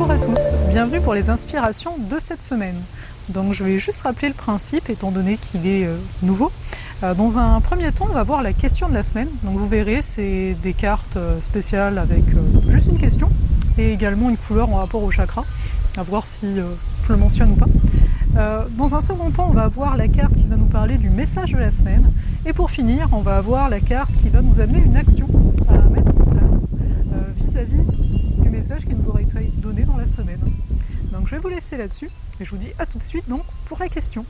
Bonjour à tous, bienvenue pour les inspirations de cette semaine. Donc je vais juste rappeler le principe étant donné qu'il est nouveau. Dans un premier temps, on va voir la question de la semaine. Donc vous verrez, c'est des cartes spéciales avec juste une question et également une couleur en rapport au chakra, à voir si je le mentionne ou pas. Dans un second temps, on va avoir la carte qui va nous parler du message de la semaine. Et pour finir, on va avoir la carte qui va nous amener une action à mettre en place vis-à-vis du message qui nous aura été donné dans la semaine. Donc je vais vous laisser là-dessus et je vous dis à tout de suite donc pour la question.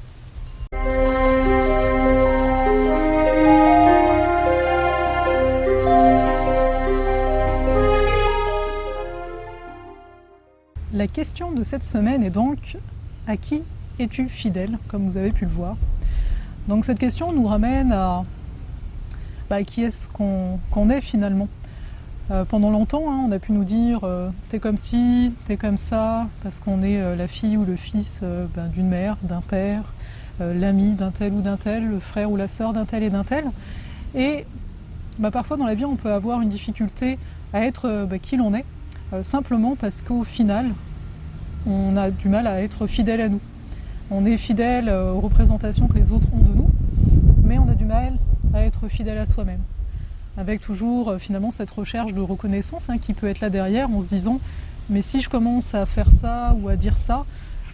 La question de cette semaine est donc: à qui es-tu fidèle, comme vous avez pu le voir. Donc cette question nous ramène à qui est-ce qu'on est finalement. Pendant longtemps, on a pu nous dire t'es comme ci, t'es comme ça, parce qu'on est la fille ou le fils d'une mère, d'un père, l'ami d'un tel ou d'un tel, le frère ou la sœur d'un tel et d'un tel. Et parfois dans la vie, on peut avoir une difficulté à être qui l'on est, simplement parce qu'au final, on a du mal à être fidèle à nous. On est fidèle aux représentations que les autres ont de nous, mais on a du mal à être fidèle à soi-même. Avec toujours finalement cette recherche de reconnaissance qui peut être là derrière, en se disant mais si je commence à faire ça ou à dire ça,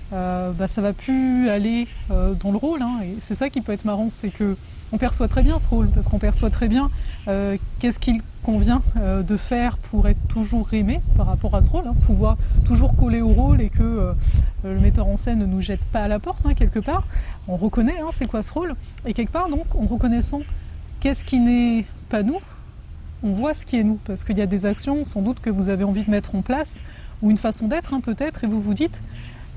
ça va plus aller dans le rôle. Et c'est ça qui peut être marrant, c'est que on perçoit très bien ce rôle, parce qu'on perçoit très bien qu'est-ce qu'il convient de faire pour être toujours aimé par rapport à ce rôle, pouvoir toujours coller au rôle et que le metteur en scène ne nous jette pas à la porte quelque part. On reconnaît c'est quoi ce rôle, et quelque part donc en reconnaissant qu'est-ce qui n'est pas nous, on voit ce qui est nous, parce qu'il y a des actions sans doute que vous avez envie de mettre en place, ou une façon d'être peut-être, et vous vous dites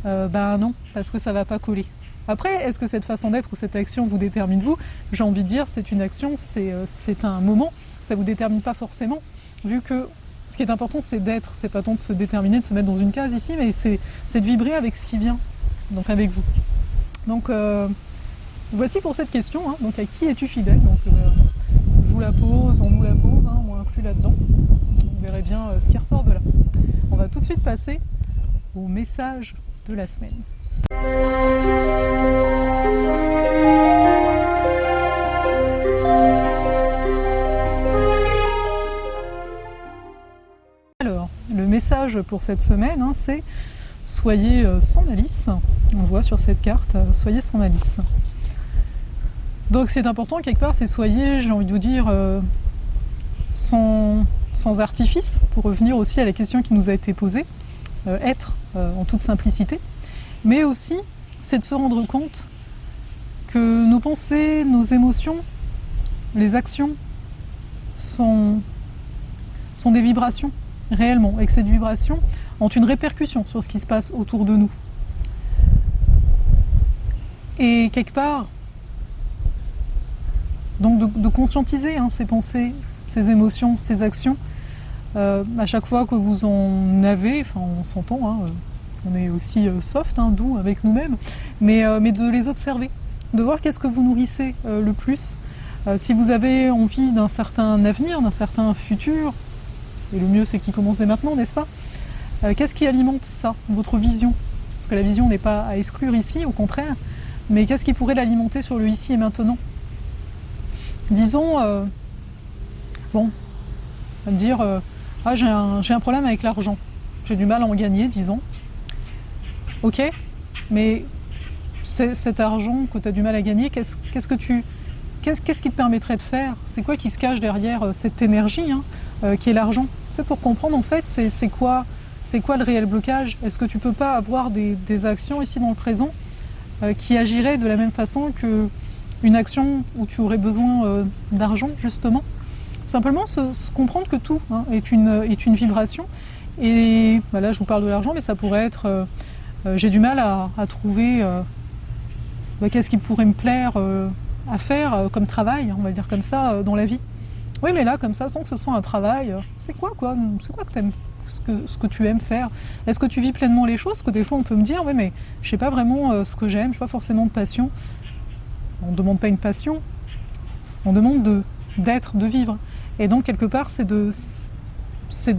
non, parce que ça va pas coller. Après, est-ce que cette façon d'être ou cette action vous détermine vous? J'ai envie de dire, c'est une action, c'est un moment, ça vous détermine pas forcément, vu que ce qui est important c'est d'être, c'est pas tant de se déterminer, de se mettre dans une case ici, mais c'est de vibrer avec ce qui vient, donc avec vous. Donc voici pour cette question, donc à qui es-tu fidèle? Donc je vous la pose, on nous la pose, on m'inclut là-dedans. Vous verrez bien ce qui ressort de là. On va tout de suite passer au message de la semaine. Alors, le message pour cette semaine, c'est soyez sans malice. On le voit sur cette carte, soyez sans malice. Donc c'est important quelque part, c'est soyez, j'ai envie de vous dire, sans artifice, pour revenir aussi à la question qui nous a été posée, être en toute simplicité, mais aussi c'est de se rendre compte que nos pensées, nos émotions, les actions sont des vibrations réellement, et que ces vibrations ont une répercussion sur ce qui se passe autour de nous. Et quelque part, donc de conscientiser ces pensées, ces émotions, ces actions, à chaque fois que vous en avez, on s'entend, on est aussi soft, doux avec nous-mêmes, mais de les observer, de voir qu'est-ce que vous nourrissez le plus. Si vous avez envie d'un certain avenir, d'un certain futur, et le mieux c'est qu'il commence dès maintenant, n'est-ce pas? Qu'est-ce qui alimente ça, votre vision? Parce que la vision n'est pas à exclure ici, au contraire, mais qu'est-ce qui pourrait l'alimenter sur le ici et maintenant? Disons, on va me dire, j'ai un problème avec l'argent, j'ai du mal à en gagner, disons. Ok, mais cet argent que tu as du mal à gagner, qu'est-ce qui te permettrait de faire? C'est quoi qui se cache derrière cette énergie qui est l'argent? C'est pour comprendre en fait, c'est quoi le réel blocage? Est-ce que tu peux pas avoir des actions ici dans le présent qui agiraient de la même façon que une action où tu aurais besoin d'argent, justement? Simplement se comprendre que tout est une vibration. Et là, je vous parle de l'argent, mais ça pourrait être j'ai du mal à trouver qu'est-ce qui pourrait me plaire à faire comme travail, on va dire comme ça, dans la vie. Oui, mais là, comme ça, sans que ce soit un travail, c'est quoi que t'aimes, ce que tu aimes faire? Est-ce que tu vis pleinement les choses? Parce que des fois, on peut me dire, oui, mais je sais pas vraiment ce que j'aime, je n'ai pas forcément de passion. On ne demande pas une passion, on demande d'être, de vivre. Et donc, quelque part, c'est de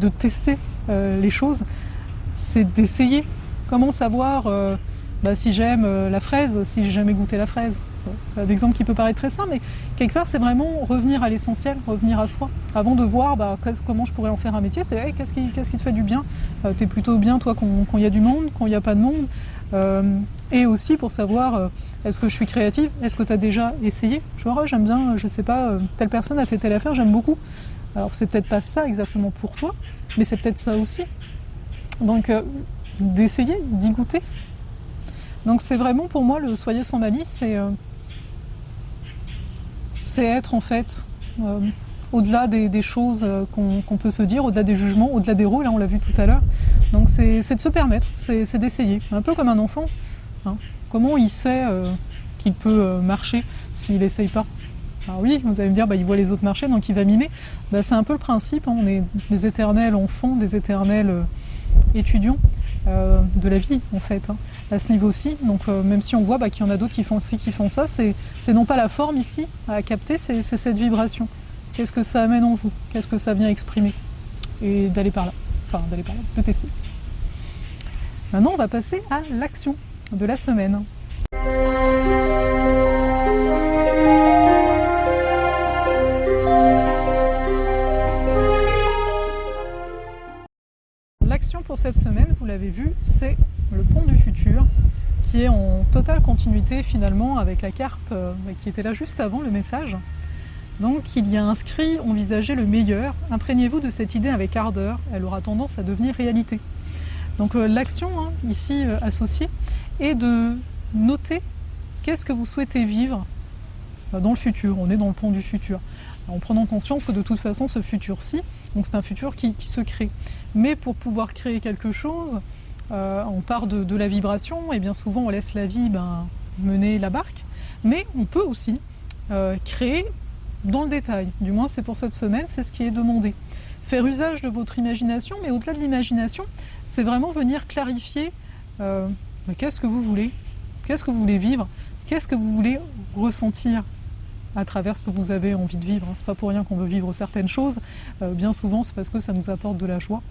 tester les choses. c'est d'essayer. Comment savoir si j'aime la fraise, si j'ai jamais goûté la fraise. Bon, c'est un exemple qui peut paraître très simple, mais quelque part c'est vraiment revenir à l'essentiel, revenir à soi, avant de voir comment je pourrais en faire un métier. C'est hey, qu'est-ce qui te fait du bien, t'es plutôt bien toi quand il y a du monde, quand il n'y a pas de monde, et aussi pour savoir est-ce que je suis créative, est-ce que tu as déjà essayé, genre j'aime bien, je sais pas, telle personne a fait telle affaire, j'aime beaucoup. Alors c'est peut-être pas ça exactement pour toi, mais c'est peut-être ça aussi. Donc d'essayer, d'y goûter. Donc c'est vraiment pour moi le Soyez sans malice, c'est être en fait au-delà des choses qu'on peut se dire, au-delà des jugements, au-delà des rôles, hein, on l'a vu tout à l'heure. Donc c'est de se permettre, c'est d'essayer, un peu comme un enfant. Hein. Comment il sait qu'il peut marcher s'il n'essaye pas? Alors oui, vous allez me dire, il voit les autres marcher, donc il va mimer. C'est un peu le principe, hein, on est des éternels enfants, des éternels étudiants de la vie en fait. Hein. À ce niveau-ci, donc même si on voit qu'il y en a d'autres qui font ça, c'est non pas la forme ici à capter, c'est cette vibration. Qu'est-ce que ça amène en vous? Qu'est-ce que ça vient exprimer? Et d'aller par là, de tester. Maintenant, on va passer à l'action de la semaine. L'action pour cette semaine, vous l'avez vu, c'est le pont du futur, qui est en totale continuité finalement avec la carte qui était là juste avant le message. Donc il y a inscrit « Envisagez le meilleur, imprégnez-vous de cette idée avec ardeur, elle aura tendance à devenir réalité ». Donc l'action ici associée est de noter qu'est-ce que vous souhaitez vivre dans le futur, on est dans le pont du futur, en prenant conscience que de toute façon ce futur-ci, donc c'est un futur qui se crée. Mais pour pouvoir créer quelque chose, on part de la vibration et bien souvent on laisse la vie mener la barque, mais on peut aussi créer dans le détail, du moins c'est pour cette semaine, c'est ce qui est demandé. Faire usage de votre imagination, mais au-delà de l'imagination, c'est vraiment venir clarifier qu'est-ce que vous voulez vivre, qu'est-ce que vous voulez ressentir à travers ce que vous avez envie de vivre. C'est pas pour rien qu'on veut vivre certaines choses, bien souvent c'est parce que ça nous apporte de la joie.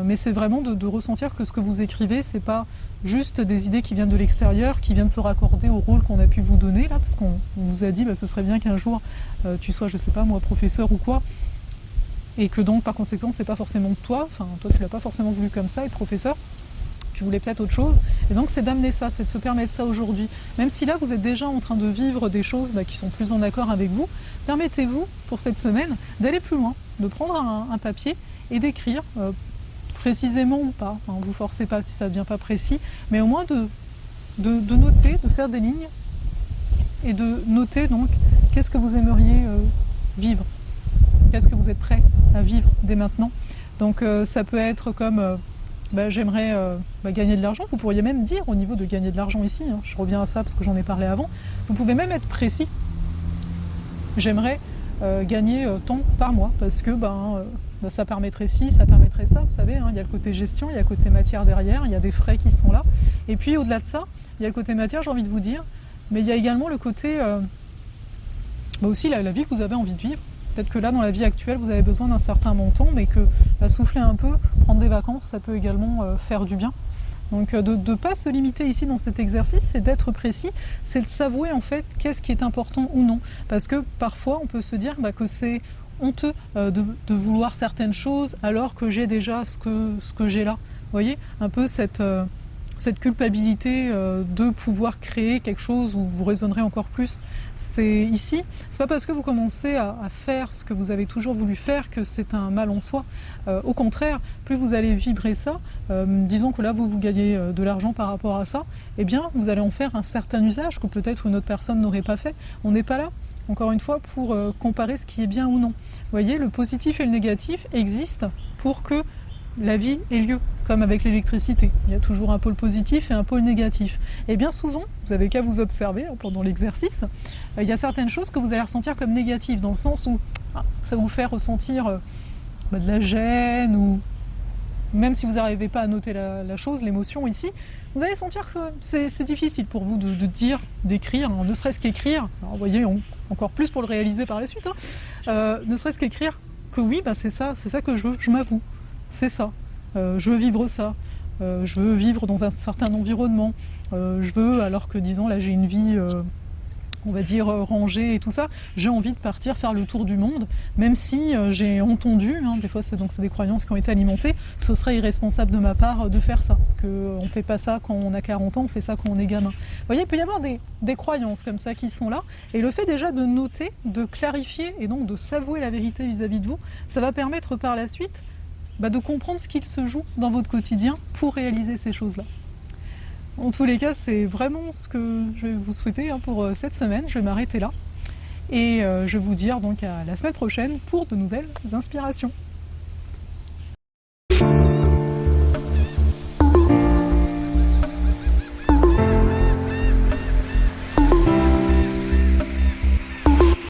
Mais c'est vraiment de ressentir que ce que vous écrivez, c'est pas juste des idées qui viennent de l'extérieur, qui viennent se raccorder au rôle qu'on a pu vous donner, là, parce qu'on vous a dit ce serait bien qu'un jour tu sois, je sais pas moi, professeur ou quoi, et que donc par conséquent c'est pas forcément toi tu l'as pas forcément voulu comme ça, être professeur, tu voulais peut-être autre chose, et donc c'est d'amener ça, c'est de se permettre ça aujourd'hui. Même si là vous êtes déjà en train de vivre des choses qui sont plus en accord avec vous, permettez-vous pour cette semaine d'aller plus loin, de prendre un papier et d'écrire précisément ou pas, vous forcez pas si ça ne devient pas précis, mais au moins de noter, de faire des lignes et de noter donc qu'est-ce que vous aimeriez vivre, qu'est-ce que vous êtes prêt à vivre dès maintenant. Donc ça peut être comme j'aimerais gagner de l'argent, vous pourriez même dire au niveau de gagner de l'argent ici, je reviens à ça parce que j'en ai parlé avant, vous pouvez même être précis, j'aimerais gagner tant par mois parce que ça permettrait ci, ça permettrait ça, vous savez, il y a le côté gestion, il y a le côté matière derrière, il y a des frais qui sont là, et puis au-delà de ça, il y a le côté matière, j'ai envie de vous dire, mais il y a également le côté aussi la vie que vous avez envie de vivre. Peut-être que là, dans la vie actuelle, vous avez besoin d'un certain montant, mais que souffler un peu, prendre des vacances, ça peut également faire du bien. Donc de ne pas se limiter ici dans cet exercice, c'est d'être précis, c'est de s'avouer en fait qu'est-ce qui est important ou non. Parce que parfois, on peut se dire que c'est honteux de vouloir certaines choses alors que j'ai déjà ce que j'ai là. Vous voyez, un peu cette culpabilité de pouvoir créer quelque chose où vous résonnerez encore plus. C'est pas parce que vous commencez à faire ce que vous avez toujours voulu faire que c'est un mal en soi. Au contraire, plus vous allez vibrer ça, disons que là vous gagnez de l'argent par rapport à ça, eh bien vous allez en faire un certain usage que peut-être une autre personne n'aurait pas fait. On n'est pas là, encore une fois, pour comparer ce qui est bien ou non. Vous voyez, le positif et le négatif existent pour que la vie ait lieu, comme avec l'électricité. Il y a toujours un pôle positif et un pôle négatif. Et bien souvent, vous avez qu'à vous observer pendant l'exercice, il y a certaines choses que vous allez ressentir comme négatives, dans le sens où ça vous fait ressentir de la gêne, ou même si vous n'arrivez pas à noter la chose, l'émotion ici, vous allez sentir que c'est difficile pour vous de dire, d'écrire, ne serait-ce qu'écrire, alors vous voyez, encore plus pour le réaliser par la suite, ne serait-ce qu'écrire que oui, c'est ça que je veux, je m'avoue. C'est ça, je veux vivre ça, je veux vivre dans un certain environnement, je veux, alors que disons là j'ai une vie on va dire rangée et tout ça, j'ai envie de partir faire le tour du monde, même si j'ai entendu, des fois c'est des croyances qui ont été alimentées, ce serait irresponsable de ma part de faire ça, qu'on ne fait pas ça quand on a 40 ans, on fait ça quand on est gamin. Vous voyez, il peut y avoir des croyances comme ça qui sont là, et le fait déjà de noter, de clarifier et donc de s'avouer la vérité vis-à-vis de vous, ça va permettre par la suite de comprendre ce qu'il se joue dans votre quotidien pour réaliser ces choses-là. En tous les cas, c'est vraiment ce que je vais vous souhaiter pour cette semaine. Je vais m'arrêter là et je vais vous dire donc à la semaine prochaine pour de nouvelles inspirations.